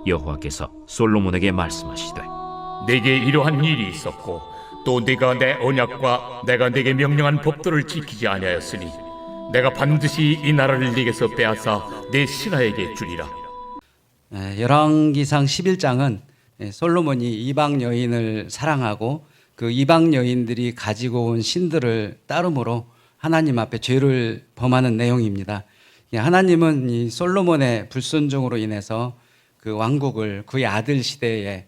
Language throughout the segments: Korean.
여호와께서 솔로몬에게 말씀하시되 내게 이러한 일이 있었고 또 네가 내 언약과 내가 네게 명령한 법도를 지키지 아니하였으니 내가 반드시 이 나라를 네게서 빼앗아 내 신하에게 주리라. 열왕기상 11장은 솔로몬이 이방 여인을 사랑하고 그 이방 여인들이 가지고 온 신들을 따름으로 하나님 앞에 죄를 범하는 내용입니다. 하나님은 이 솔로몬의 불순종으로 인해서 그 왕국을 그의 아들 시대에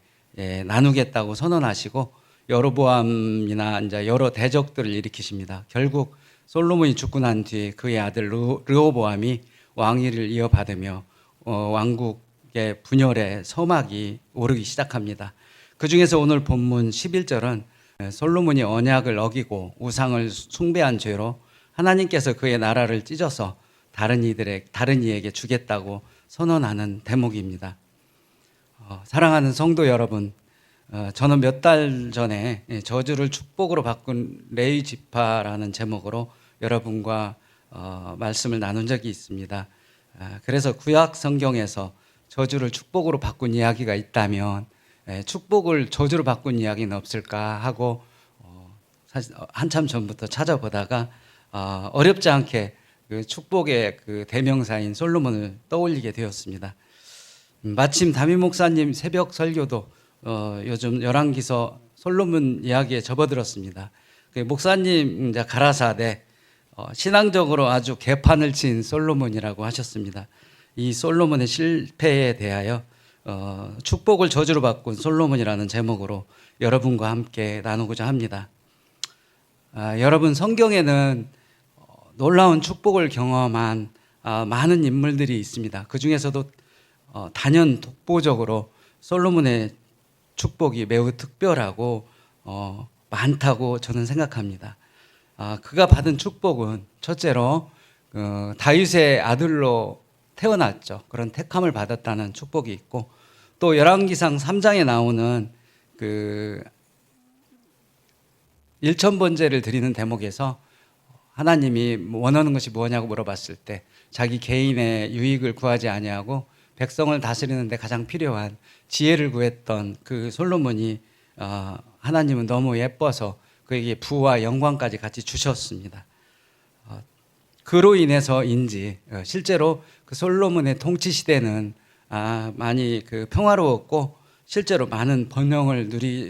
나누겠다고 선언하시고 여로보암이나 이제 여러 대적들을 일으키십니다. 결국 솔로몬이 죽고 난 뒤에 그의 아들 르호보암이 왕위를 이어받으며 왕국의 분열의 서막이 오르기 시작합니다. 그 중에서 오늘 본문 11절은 솔로몬이 언약을 어기고 우상을 숭배한 죄로 하나님께서 그의 나라를 찢어서 다른 이에게 주겠다고 선언하는 대목입니다. 사랑하는 성도 여러분, 저는 몇 달 전에 저주를 축복으로 바꾼 레위 지파라는 제목으로 여러분과 말씀을 나눈 적이 있습니다. 그래서 구약 성경에서 저주를 축복으로 바꾼 이야기가 있다면 축복을 저주로 바꾼 이야기는 없을까 하고 사실 한참 전부터 찾아보다가 어렵지 않게 그 축복의 그 대명사인 솔로몬을 떠올리게 되었습니다. 마침 담임 목사님 새벽 설교도 요즘 열왕기서 솔로몬 이야기에 접어들었습니다. 그 목사님 이제 가라사대 신앙적으로 아주 개판을 친 솔로몬이라고 하셨습니다. 이 솔로몬의 실패에 대하여 축복을 저주로 바꾼 솔로몬이라는 제목으로 여러분과 함께 나누고자 합니다. 여러분, 성경에는 놀라운 축복을 경험한 많은 인물들이 있습니다. 그 중에서도 단연 독보적으로 솔로몬의 축복이 매우 특별하고 많다고 저는 생각합니다. 그가 받은 축복은 첫째로 다윗의 아들로 태어났죠. 그런 택함을 받았다는 축복이 있고, 또 열왕기상 3장에 나오는 그 일천번제를 드리는 대목에서 하나님이 원하는 것이 무엇냐고 물어봤을 때 자기 개인의 유익을 구하지 아니하고 백성을 다스리는 데 가장 필요한 지혜를 구했던 그 솔로몬이 하나님은 너무 예뻐서 그에게 부와 영광까지 같이 주셨습니다. 그로 인해서인지 실제로 그 솔로몬의 통치 시대는 많이 그 평화로웠고 실제로 많은 번영을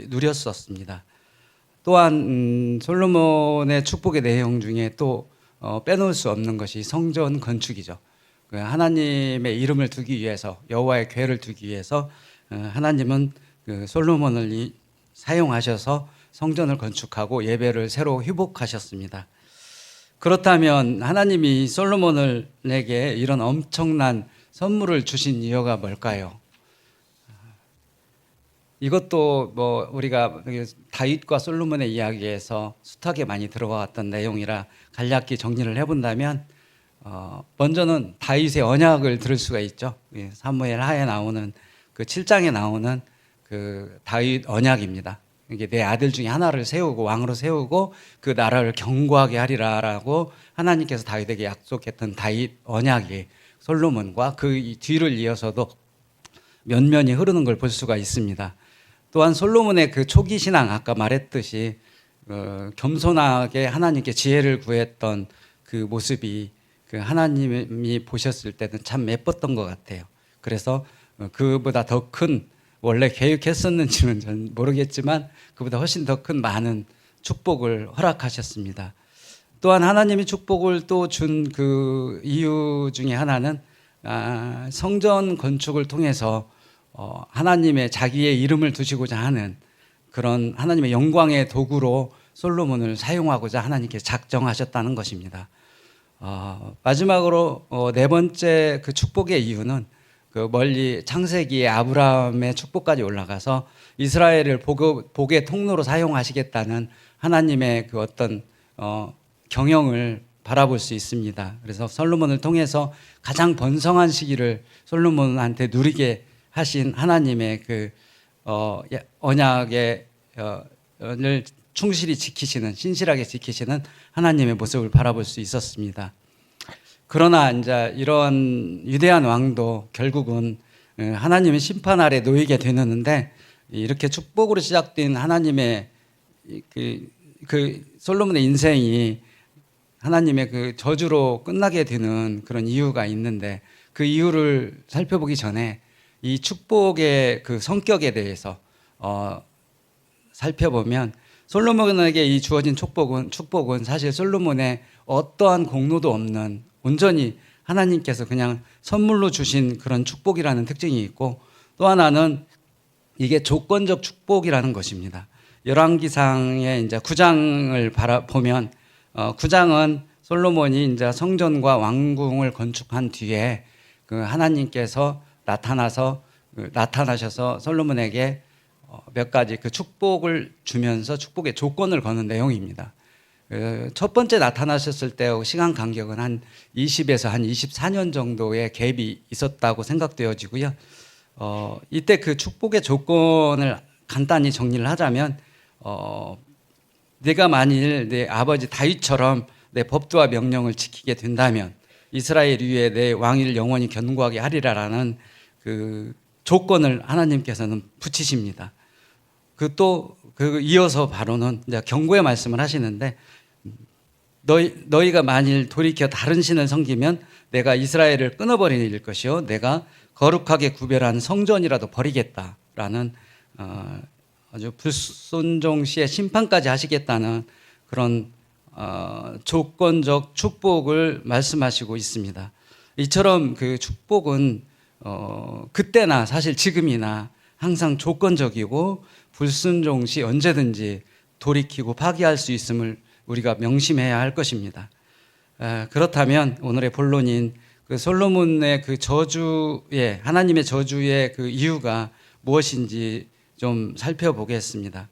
누렸었습니다. 또한 솔로몬의 축복의 내용 중에 또 빼놓을 수 없는 것이 성전 건축이죠. 하나님의 이름을 두기 위해서, 여호와의 궤를 두기 위해서 하나님은 그 솔로몬을 사용하셔서 성전을 건축하고 예배를 새로 회복하셨습니다. 그렇다면 하나님이 솔로몬에게 이런 엄청난 선물을 주신 이유가 뭘까요? 이것도 뭐 우리가 다윗과 솔로몬의 이야기에서 숱하게 많이 들어왔던 내용이라 간략히 정리를 해본다면 먼저는 다윗의 언약을 들을 수가 있죠. 사무엘 하에 나오는 그 7장에 나오는 그 다윗 언약입니다. 이게 내 아들 중에 하나를 세우고 왕으로 세우고 그 나라를 견고하게 하리라라고 하나님께서 다윗에게 약속했던 다윗 언약이 솔로몬과 그 뒤를 이어서도 면면이 흐르는 걸 볼 수가 있습니다. 또한 솔로몬의 그 초기 신앙, 아까 말했듯이 겸손하게 하나님께 지혜를 구했던 그 모습이 그 하나님이 보셨을 때는 참 예뻤던 것 같아요. 그래서 그보다 더 큰, 원래 계획했었는지는 전 모르겠지만 그보다 훨씬 더 큰 많은 축복을 허락하셨습니다. 또한 하나님이 축복을 또 준 그 이유 중에 하나는 성전 건축을 통해서 하나님의 자기의 이름을 두시고자 하는 그런 하나님의 영광의 도구로 솔로몬을 사용하고자 하나님께 작정하셨다는 것입니다. 마지막으로 네 번째 그 축복의 이유는 그 멀리 창세기의 아브라함의 축복까지 올라가서 이스라엘을 복의 통로로 사용하시겠다는 하나님의 그 어떤 경영을 바라볼 수 있습니다. 그래서 솔로몬을 통해서 가장 번성한 시기를 솔로몬한테 누리게 하신 하나님의 그 언약을 충실히 지키시는, 신실하게 지키시는 하나님의 모습을 바라볼 수 있었습니다. 그러나 이제 이러한 위대한 왕도 결국은 하나님의 심판 아래 놓이게 되는데 이렇게 축복으로 시작된 하나님의 그 솔로몬의 인생이 하나님의 그 저주로 끝나게 되는 그런 이유가 있는데 그 이유를 살펴보기 전에 이 축복의 그 성격에 대해서 살펴보면 솔로몬에게 이 주어진 축복은 사실 솔로몬의 어떠한 공로도 없는 온전히 하나님께서 그냥 선물로 주신 그런 축복이라는 특징이 있고 또 하나는 이게 조건적 축복이라는 것입니다. 열왕기상의 이제 9장을 바라보면 9장은 솔로몬이 이제 성전과 왕궁을 건축한 뒤에 그 하나님께서 나타나셔서 솔로몬에게 몇 가지 그 축복을 주면서 축복의 조건을 거는 내용입니다. 첫 번째 나타나셨을 때 시간 간격은 한 20에서 한 24년 정도의 갭이 있었다고 생각되어지고요. 이때 그 축복의 조건을 간단히 정리를 하자면 내가 만일 내 아버지 다윗처럼 내 법도와 명령을 지키게 된다면 이스라엘 위에 내 왕위를 영원히 견고하게 하리라라는 그 조건을 하나님께서는 붙이십니다. 그 이어서 바로는 이제 경고의 말씀을 하시는데 너희가 만일 돌이켜 다른 신을 섬기면 내가 이스라엘을 끊어버릴 것이요 내가 거룩하게 구별한 성전이라도 버리겠다라는 아주 불순종 시의 심판까지 하시겠다는 그런 조건적 축복을 말씀하시고 있습니다. 이처럼 그 축복은 그때나 사실 지금이나 항상 조건적이고 불순종 시 언제든지 돌이키고 파기할 수 있음을 우리가 명심해야 할 것입니다. 그렇다면 오늘의 본론인 그 솔로몬의 그 저주의 하나님의 저주의 그 이유가 무엇인지 좀 살펴보겠습니다.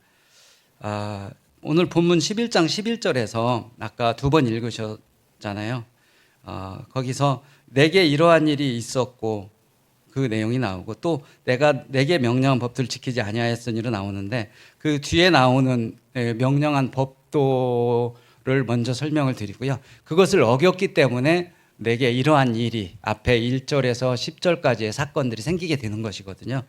오늘 본문 11장 11절에서 아까 두 번 읽으셨잖아요. 거기서 내게 이러한 일이 있었고 그 내용이 나오고 또 내가 내게 명령한 법들을 지키지 아니하였으니로 나오는데 그 뒤에 나오는 명령한 법도를 먼저 설명을 드리고요. 그것을 어겼기 때문에 내게 이러한 일이 앞에 1절에서 10절까지의 사건들이 생기게 되는 것이거든요.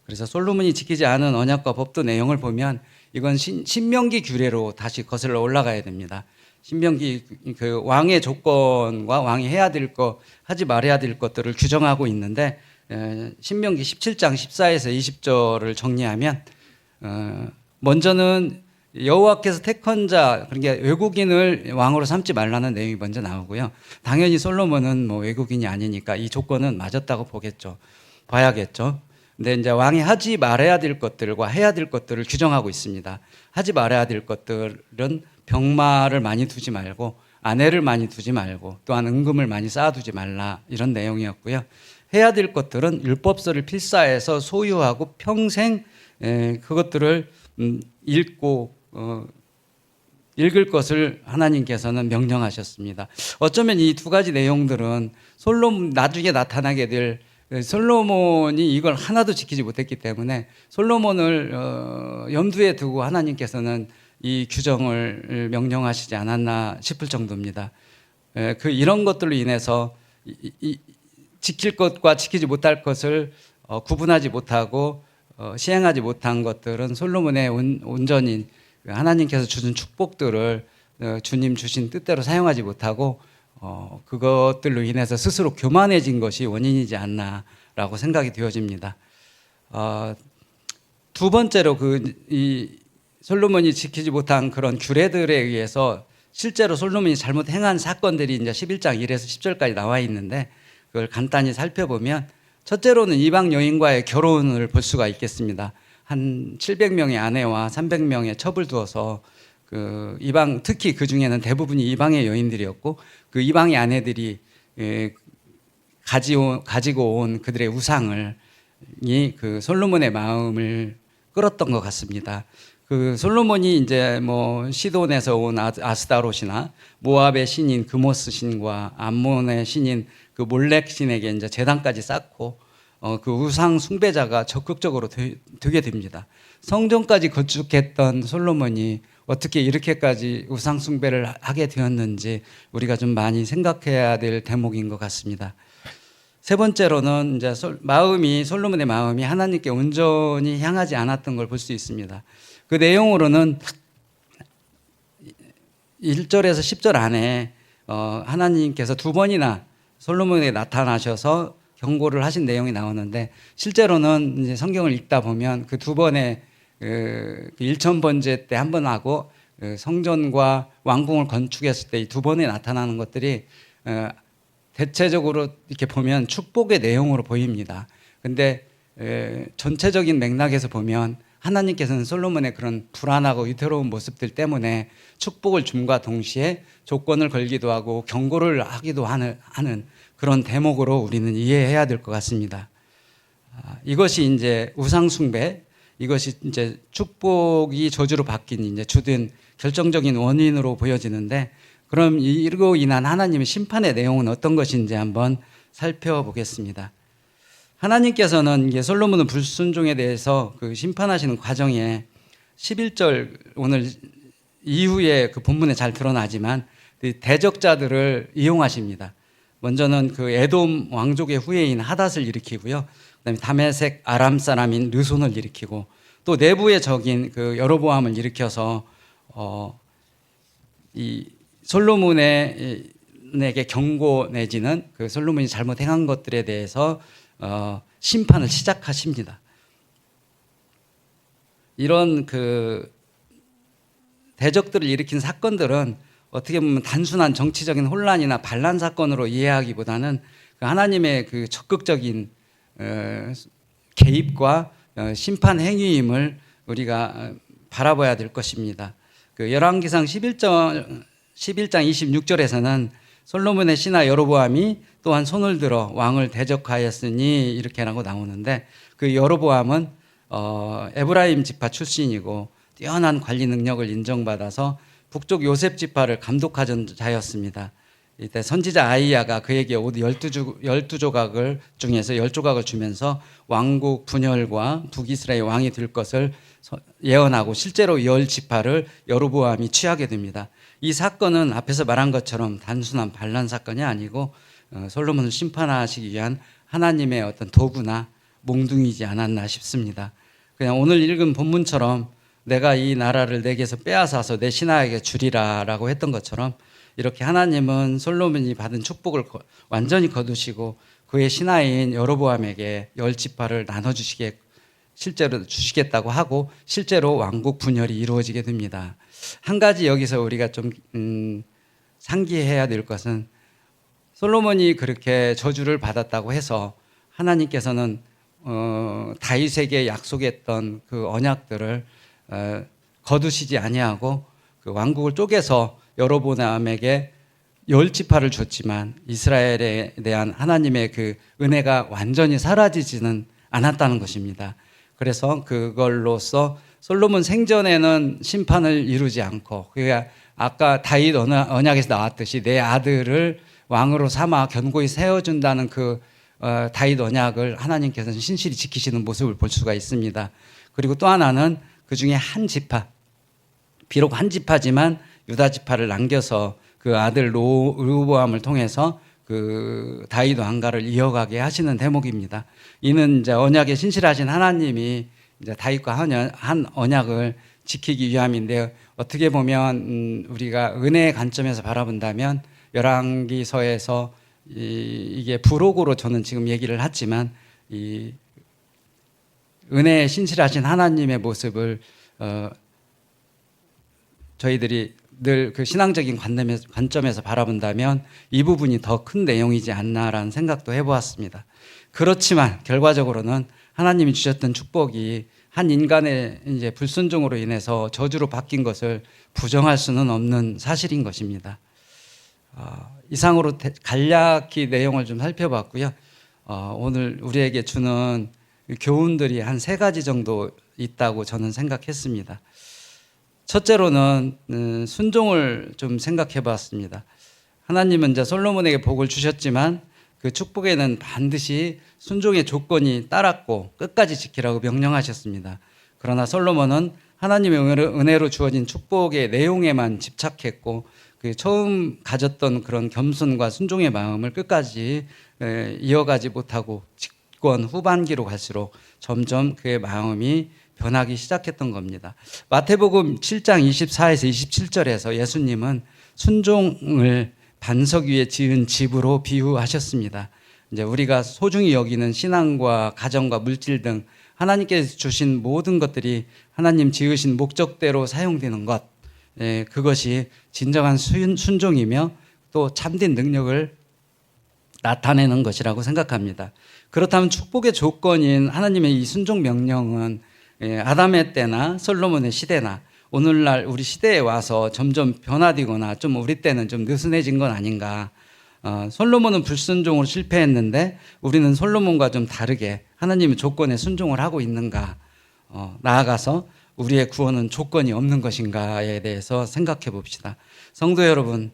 그래서 솔로몬이 지키지 않은 언약과 법도 내용을 보면 이건 신명기 규례로 다시 거슬러 올라가야 됩니다. 신명기 그 왕의 조건과 왕이 해야 될 것, 하지 말아야 될 것들을 규정하고 있는데 신명기 17장 14에서 20절을 정리하면 먼저는 여호와께서 택한 자 그러니까 외국인을 왕으로 삼지 말라는 내용이 먼저 나오고요. 당연히 솔로몬은 뭐 외국인이 아니니까 이 조건은 맞았다고 봐야겠죠. 근데 이제 왕이 하지 말아야 될 것들과 해야 될 것들을 규정하고 있습니다. 하지 말아야 될 것들은 병마를 많이 두지 말고 아내를 많이 두지 말고 또한 은금을 많이 쌓아두지 말라 이런 내용이었고요. 해야 될 것들은 율법서를 필사해서 소유하고 평생 그것들을 읽고 읽을 것을 하나님께서는 명령하셨습니다. 어쩌면 이 두 가지 내용들은 나중에 나타나게 될 솔로몬이 이걸 하나도 지키지 못했기 때문에 솔로몬을 염두에 두고 하나님께서는 이 규정을 명령하시지 않았나 싶을 정도입니다. 이런 것들로 인해서 지킬 것과 지키지 못할 것을 구분하지 못하고 시행하지 못한 것들은 솔로몬의 온전히 하나님께서 주신 축복들을 주님 주신 뜻대로 사용하지 못하고 그것들로 인해서 스스로 교만해진 것이 원인이지 않나라고 생각이 되어집니다. 두 번째로 이 솔로몬이 지키지 못한 그런 규례들에 의해서 실제로 솔로몬이 잘못 행한 사건들이 이제 11장 1에서 10절까지 나와 있는데 그걸 간단히 살펴보면 첫째로는 이방 여인과의 결혼을 볼 수가 있겠습니다. 한 700명의 아내와 300명의 첩을 두어서 특히 그 중에는 대부분이 이방의 여인들이었고 그 이방의 아내들이 가지고 온 그들의 우상을 그 솔로몬의 마음을 끌었던 것 같습니다. 그 솔로몬이 이제 뭐 시돈에서 온 아스다롯이나 모압의 신인 그모스 신과 암몬의 신인 그 몰렉 신에게 이제 제단까지 쌓고 그 우상 숭배자가 적극적으로 되게 됩니다. 성전까지 건축했던 솔로몬이 어떻게 이렇게까지 우상 숭배를 하게 되었는지 우리가 좀 많이 생각해야 될 대목인 것 같습니다. 세 번째로는 이제 솔로몬의 마음이 하나님께 온전히 향하지 않았던 걸 볼 수 있습니다. 그 내용으로는 1절에서 10절 안에 하나님께서 두 번이나 솔로몬에게 나타나셔서 경고를 하신 내용이 나오는데, 실제로는 이제 성경을 읽다 보면 그 두 번의 그 일천 번제 때 한 번 하고 성전과 왕궁을 건축했을 때 이 두 번에 나타나는 것들이 대체적으로 이렇게 보면 축복의 내용으로 보입니다. 근데 전체적인 맥락에서 보면 하나님께서는 솔로몬의 그런 불안하고 위태로운 모습들 때문에 축복을 줌과 동시에 조건을 걸기도 하고 경고를 하기도 하는 그런 대목으로 우리는 이해해야 될 것 같습니다. 이것이 이제 우상숭배, 이것이 이제 축복이 저주로 바뀐 이제 주된 결정적인 원인으로 보여지는데, 그럼 이로 인한 하나님의 심판의 내용은 어떤 것인지 한번 살펴보겠습니다. 하나님께서는 이게 솔로몬의 불순종에 대해서 그 심판하시는 과정에 11절 오늘 이후에 그 본문에 잘 드러나지만 대적자들을 이용하십니다. 먼저는 그 에돔 왕족의 후예인 하닷을 일으키고요. 그다음에 다메섹 아람 사람인 르손을 일으키고, 또 내부의 적인 그 여로보암을 일으켜서 이 솔로몬에게 경고 내지는 그 솔로몬이 잘못 행한 것들에 대해서 심판을 시작하십니다. 이런 그 대적들을 일으킨 사건들은 어떻게 보면 단순한 정치적인 혼란이나 반란 사건으로 이해하기보다는 그 하나님의 그 적극적인 개입과 심판 행위임을 우리가 바라봐야 될 것입니다. 그 열왕기상 11장 26절에서는 솔로몬의 신하 여로보암이 또한 손을 들어 왕을 대적하였으니 이렇게라고 나오는데, 그 여로보암은 에브라임 지파 출신이고 뛰어난 관리 능력을 인정받아서 북쪽 요셉 지파를 감독하던 자였습니다. 이때 선지자 아이야가 그에게 옷 12조각을 중에서 10조각을 주면서 왕국 분열과 북이스라엘 왕이 될 것을 예언하고 실제로 10지파를 여로보암이 취하게 됩니다. 이 사건은 앞에서 말한 것처럼 단순한 반란 사건이 아니고 솔로몬을 심판하시기 위한 하나님의 어떤 도구나 몽둥이지 않았나 싶습니다. 그냥 오늘 읽은 본문처럼 내가 이 나라를 내게서 빼앗아서 내 신하에게 주리라라고 했던 것처럼, 이렇게 하나님은 솔로몬이 받은 축복을 완전히 거두시고 그의 신하인 여로보암에게 10지파를 나눠주시게 실제로 주시겠다고 하고 실제로 왕국 분열이 이루어지게 됩니다. 한 가지 여기서 우리가 좀 상기해야 될 것은, 솔로몬이 그렇게 저주를 받았다고 해서 하나님께서는 다윗에게 약속했던 그 언약들을 거두시지 아니하고 그 왕국을 쪼개서 여로보암에게 10지파를 줬지만 이스라엘에 대한 하나님의 그 은혜가 완전히 사라지지는 않았다는 것입니다. 그래서 그걸로써 솔로몬 생전에는 심판을 이루지 않고, 그가 아까 다윗 언약에서 나왔듯이 내 아들을 왕으로 삼아 견고히 세워준다는 그 다윗 언약을 하나님께서는 신실히 지키시는 모습을 볼 수가 있습니다. 그리고 또 하나는 그 중에 한 지파, 비록 한 지파지만 유다 지파를 남겨서 그 아들 르호보암을 통해서 그 다윗 왕가를 이어가게 하시는 대목입니다. 이는 이제 언약에 신실하신 하나님이 이제 다윗과 한 언약을 지키기 위함인데요. 어떻게 보면 우리가 은혜의 관점에서 바라본다면 열왕기서에서 이게 부록으로 저는 지금 얘기를 했지만 이 은혜에 신실하신 하나님의 모습을 저희들이 늘 그 신앙적인 관점에서 바라본다면 이 부분이 더 큰 내용이지 않나라는 생각도 해보았습니다. 그렇지만 결과적으로는 하나님이 주셨던 축복이 한 인간의 이제 불순종으로 인해서 저주로 바뀐 것을 부정할 수는 없는 사실인 것입니다. 이상으로 간략히 내용을 좀 살펴봤고요. 오늘 우리에게 주는 교훈들이 한 3가지 정도 있다고 저는 생각했습니다. 첫째로는 순종을 좀 생각해 봤습니다. 하나님은 이제 솔로몬에게 복을 주셨지만 그 축복에는 반드시 순종의 조건이 따랐고 끝까지 지키라고 명령하셨습니다. 그러나 솔로몬은 하나님의 은혜로 주어진 축복의 내용에만 집착했고 그 처음 가졌던 그런 겸손과 순종의 마음을 끝까지 이어가지 못하고 집권 후반기로 갈수록 점점 그의 마음이 변하기 시작했던 겁니다. 마태복음 7장 24에서 27절에서 예수님은 순종을 반석 위에 지은 집으로 비유하셨습니다. 이제 우리가 소중히 여기는 신앙과 가정과 물질 등 하나님께서 주신 모든 것들이 하나님 지으신 목적대로 사용되는 것, 그것이 진정한 순종이며 또 참된 능력을 나타내는 것이라고 생각합니다. 그렇다면 축복의 조건인 하나님의 이 순종 명령은 아담의 때나 솔로몬의 시대나 오늘날 우리 시대에 와서 점점 변화되거나 좀 우리 때는 좀 느슨해진 건 아닌가. 솔로몬은 불순종으로 실패했는데 우리는 솔로몬과 좀 다르게 하나님의 조건에 순종을 하고 있는가. 나아가서 우리의 구원은 조건이 없는 것인가에 대해서 생각해 봅시다. 성도 여러분,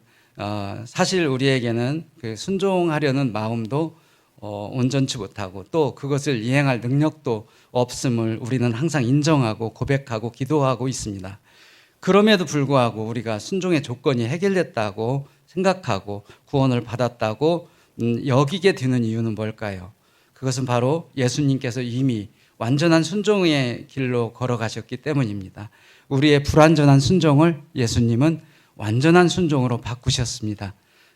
사실 우리에게는 그 순종하려는 마음도 온전치 못하고 또 그것을 이행할 능력도 없음을 우리는 항상 인정하고 고백하고 기도하고 있습니다. 그럼에도 불구하고 우리가 순종의 조건이 해결됐다고 생각하고 구원을 받았다고 여기게 되는 이유는 뭘까요? 그것은 바로 예수님께서 이미 완전한 순종의 길로 걸어가셨기 때문입니다. 우리의 불완전한 순종을 예수님은 완전한 순종으로 바꾸셨습니다.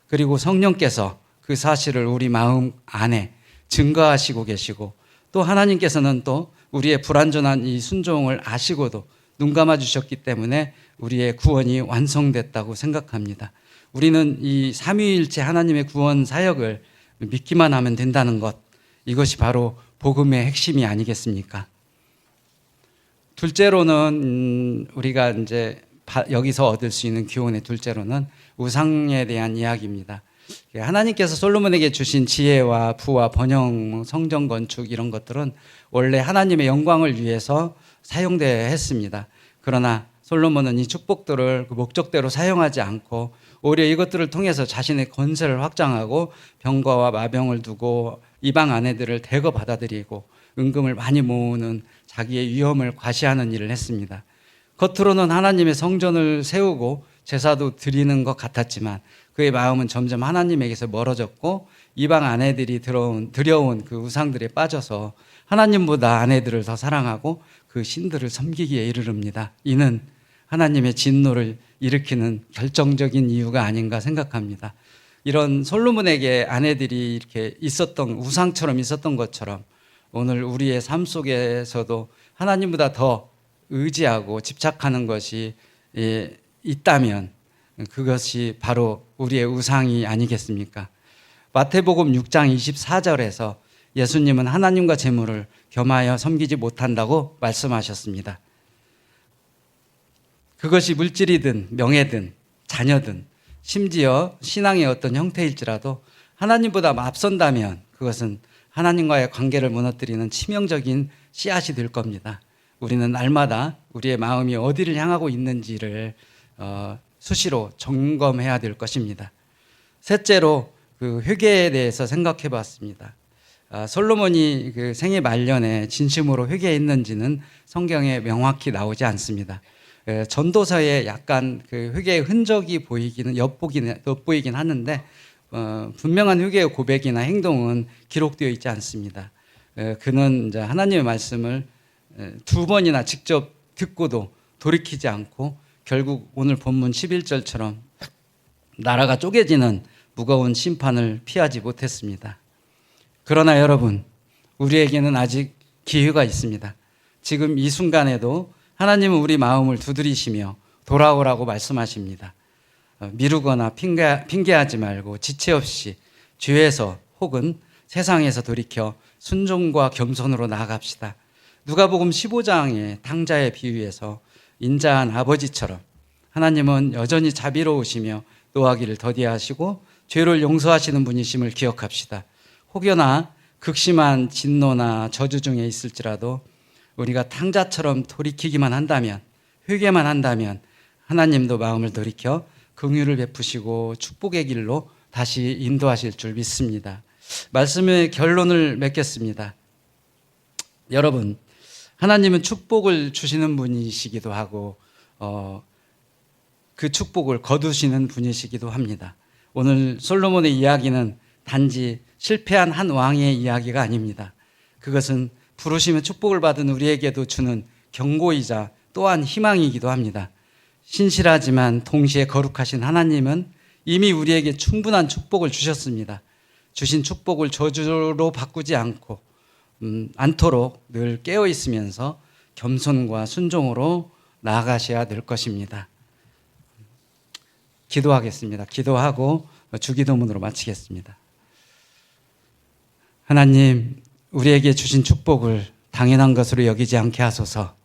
그리고 성령께서 그 사실을 우리 마음 안에 증거하시고 계시고 또 하나님께서는 또 우리의 불완전한 이 순종을 아시고도 눈 감아 주셨기 때문에 우리의 구원이 완성됐다고 생각합니다. 우리는 이 삼위일체 하나님의 구원 사역을 믿기만 하면 된다는 것, 이것이 바로 복음의 핵심이 아니겠습니까? 둘째로는 우리가 이제 여기서 얻을 수 있는 교훈의 둘째로는 우상에 대한 이야기입니다. 하나님께서 솔로몬에게 주신 지혜와 부와 번영, 성전 건축 이런 것들은 원래 하나님의 영광을 위해서 사용되어야 했습니다. 그러나 솔로몬은 이 축복들을 그 목적대로 사용하지 않고 오히려 이것들을 통해서 자신의 권세를 확장하고 병거와 마병을 두고 이방 아내들을 대거 받아들이고 은금을 많이 모으는 자기의 위엄을 과시하는 일을 했습니다. 겉으로는 하나님의 성전을 세우고 제사도 드리는 것 같았지만 그의 마음은 점점 하나님에게서 멀어졌고 이방 아내들이 들여온 그 우상들에 빠져서 하나님보다 아내들을 더 사랑하고 그 신들을 섬기기에 이르릅니다. 이는 하나님의 진노를 일으키는 결정적인 이유가 아닌가 생각합니다. 이런 솔로몬에게 아내들이 이렇게 있었던 우상처럼 있었던 것처럼 오늘 우리의 삶 속에서도 하나님보다 더 의지하고 집착하는 것이 있다면 그것이 바로 우리의 우상이 아니겠습니까? 마태복음 6장 24절에서 예수님은 하나님과 재물을 겸하여 섬기지 못한다고 말씀하셨습니다. 그것이 물질이든 명예든 자녀든 심지어 신앙의 어떤 형태일지라도 하나님보다 앞선다면 그것은 하나님과의 관계를 무너뜨리는 치명적인 씨앗이 될 겁니다. 우리는 날마다 우리의 마음이 어디를 향하고 있는지를 수시로 점검해야 될 것입니다. 셋째로 그 회개에 대해서 생각해 봤습니다. 솔로몬이 그 생애 말년에 진심으로 회개했는지는 성경에 명확히 나오지 않습니다. 전도서에 약간 그 회개의 흔적이 엿보이긴 하는데 분명한 회개의 고백이나 행동은 기록되어 있지 않습니다. 그는 이제 하나님의 말씀을 두 번이나 직접 듣고도 돌이키지 않고 결국 오늘 본문 11절처럼 나라가 쪼개지는 무거운 심판을 피하지 못했습니다. 그러나 여러분, 우리에게는 아직 기회가 있습니다. 지금 이 순간에도 하나님은 우리 마음을 두드리시며 돌아오라고 말씀하십니다. 미루거나 핑계하지 말고 지체 없이 죄에서 혹은 세상에서 돌이켜 순종과 겸손으로 나아갑시다. 누가복음 15장의 탕자의 비유에서 인자한 아버지처럼 하나님은 여전히 자비로우시며 노하기를 더디하시고 죄를 용서하시는 분이심을 기억합시다. 혹여나 극심한 진노나 저주 중에 있을지라도 우리가 탕자처럼 돌이키기만 한다면, 회개만 한다면 하나님도 마음을 돌이켜 긍휼을 베푸시고 축복의 길로 다시 인도하실 줄 믿습니다. 말씀의 결론을 맺겠습니다. 여러분, 하나님은 축복을 주시는 분이시기도 하고 그 축복을 거두시는 분이시기도 합니다. 오늘 솔로몬의 이야기는 단지 실패한 한 왕의 이야기가 아닙니다. 그것은 부르심의 축복을 받은 우리에게도 주는 경고이자 또한 희망이기도 합니다. 신실하지만 동시에 거룩하신 하나님은 이미 우리에게 충분한 축복을 주셨습니다. 주신 축복을 저주로 바꾸지 않도록 늘 깨어 있으면서 겸손과 순종으로 나아가셔야 될 것입니다. 기도하겠습니다. 기도하고 주기도문으로 마치겠습니다. 하나님, 우리에게 주신 축복을 당연한 것으로 여기지 않게 하소서.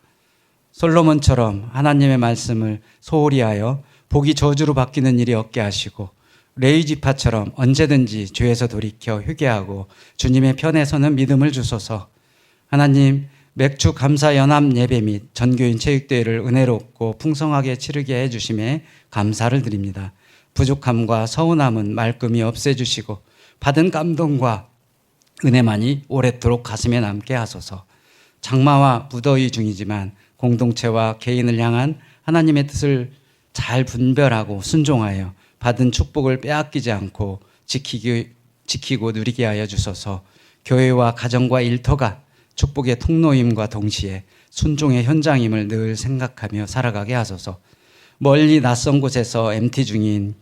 솔로몬처럼 하나님의 말씀을 소홀히 하여 복이 저주로 바뀌는 일이 없게 하시고, 레위 지파처럼 언제든지 죄에서 돌이켜 회개하고 주님의 편에 서는 믿음을 주소서. 하나님, 맥주 감사 연합 예배 및 전교인 체육대회를 은혜롭고 풍성하게 치르게 해주심에 감사를 드립니다. 부족함과 서운함은 말끔히 없애주시고 받은 감동과 은혜만이 오랫도록 가슴에 남게 하소서. 장마와 무더위 중이지만 공동체와 개인을 향한 하나님의 뜻을 잘 분별하고 순종하여 받은 축복을 빼앗기지 않고 지키고 누리게 하여 주소서. 교회와 가정과 일터가 축복의 통로임과 동시에 순종의 현장임을 늘 생각하며 살아가게 하소서. 멀리 낯선 곳에서 MT 중인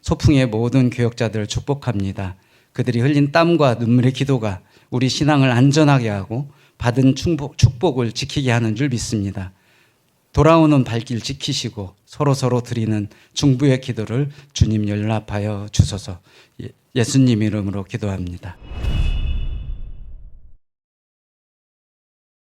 소풍의 모든 교역자들을 축복합니다. 그들이 흘린 땀과 눈물의 기도가 우리 신앙을 안전하게 하고 받은 축복을 지키게 하는 줄 믿습니다. 돌아오는 발길 지키시고 서로 드리는 중보의 기도를 주님 연락하여 주소서. 예수님 이름으로 기도합니다.